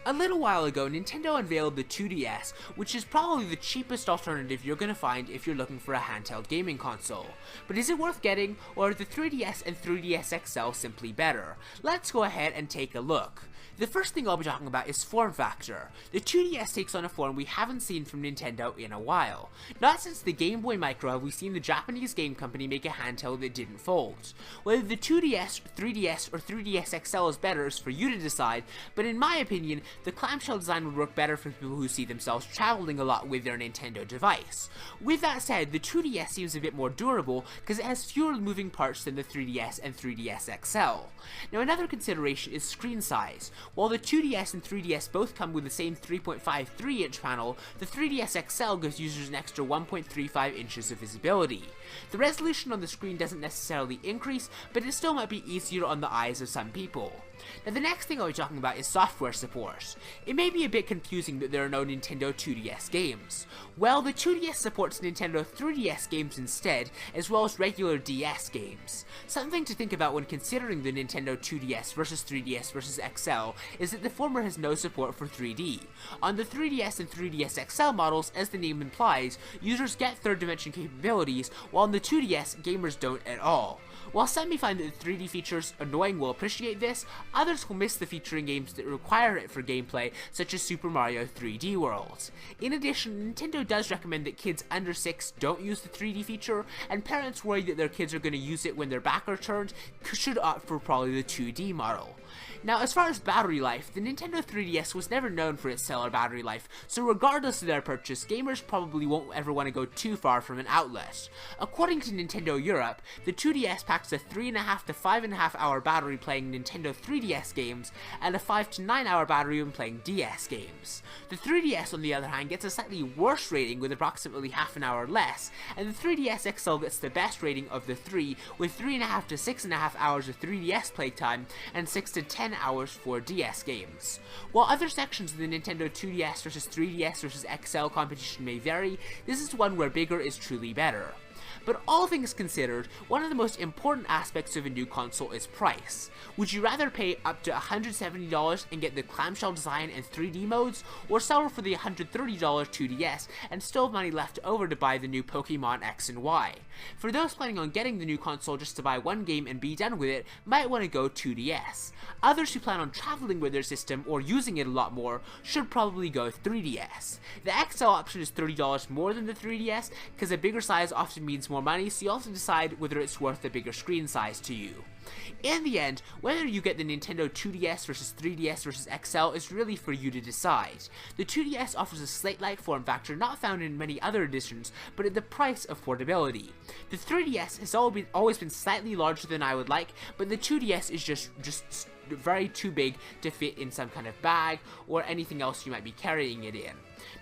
A little while ago, Nintendo unveiled the 2DS, which is probably the cheapest alternative you're going to find if you're looking for a handheld gaming console. But is it worth getting, or are the 3DS and 3DS XL simply better? Let's go ahead and take a look. The first thing I'll be talking about is form factor. The 2DS takes on a form we haven't seen from Nintendo in a while. Not since the Game Boy Micro have we seen the Japanese game company make a handheld that didn't fold. Whether the 2DS, 3DS, or 3DS XL is better is for you to decide, but in my opinion, the clamshell design would work better for people who see themselves traveling a lot with their Nintendo device. With that said, the 2DS seems a bit more durable because it has fewer moving parts than the 3DS and 3DS XL. Now another consideration is screen size. While the 2DS and 3DS both come with the same 3.53-inch panel, the 3DS XL gives users an extra 1.35 inches of visibility. The resolution on the screen doesn't necessarily increase, but it still might be easier on the eyes of some people. Now the next thing I'll be talking about is software support. It may be a bit confusing that there are no Nintendo 2DS games. Well, the 2DS supports Nintendo 3DS games instead, as well as regular DS games. Something to think about when considering the Nintendo 2DS versus 3DS versus XL is that the former has no support for 3D. On the 3DS and 3DS XL models, as the name implies, users get third dimension capabilities, while on the 2DS, gamers don't at all. While some may find that the 3D features annoying will appreciate this, others will miss the feature in games that require it for gameplay, such as Super Mario 3D World. In addition, Nintendo does recommend that kids under 6 don't use the 3D feature, and parents worried that their kids are going to use it when their back are turned should opt for probably the 2D model. Now, as far as battery life, the Nintendo 3DS was never known for its stellar battery life, so regardless of their purchase, gamers probably won't ever want to go too far from an outlet. According to Nintendo Europe, the 2DS packs a 3.5 to 5.5 hour battery playing Nintendo 3DS games, and a 5 to 9 hour battery when playing DS games. The 3DS, on the other hand, gets a slightly worse rating with approximately half an hour less, and the 3DS XL gets the best rating of the three, with 3.5 to 6.5 hours of 3DS playtime, and 6 to 10 hours for DS games. While other sections of the Nintendo 2DS versus 3DS versus XL competition may vary, this is one where bigger is truly better. But all things considered, one of the most important aspects of a new console is price. Would you rather pay up to $170 and get the clamshell design and 3D modes, or settle for the $130 2DS and still have money left over to buy the new Pokemon X and Y? For those planning on getting the new console just to buy one game and be done with it, might want to go 2DS. Others who plan on traveling with their system or using it a lot more should probably go 3DS. The XL option is $30 more than the 3DS, because a bigger size often means more money, so you also decide whether it's worth a bigger screen size to you. In the end, whether you get the Nintendo 2DS versus 3DS versus XL is really for you to decide. The 2DS offers a slate-like form factor not found in many other editions, but at the price of portability. The 3DS has always been slightly larger than I would like, but the 2DS is just very too big to fit in some kind of bag or anything else you might be carrying it in.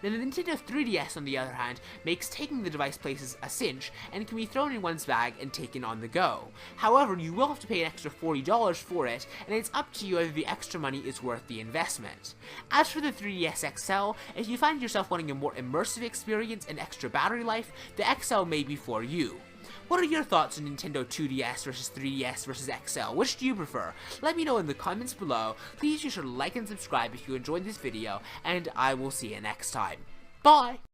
Now the Nintendo 3DS, on the other hand, makes taking the device places a cinch and can be thrown in one's bag and taken on the go. However, you will have to pay an extra $40 for it, and it's up to you whether the extra money is worth the investment. As for the 3DS XL, if you find yourself wanting a more immersive experience and extra battery life, the XL may be for you. What are your thoughts on Nintendo 2DS versus 3DS versus XL? Which do you prefer? Let me know in the comments below. Please be sure to like and subscribe if you enjoyed this video, and I will see you next time. Bye!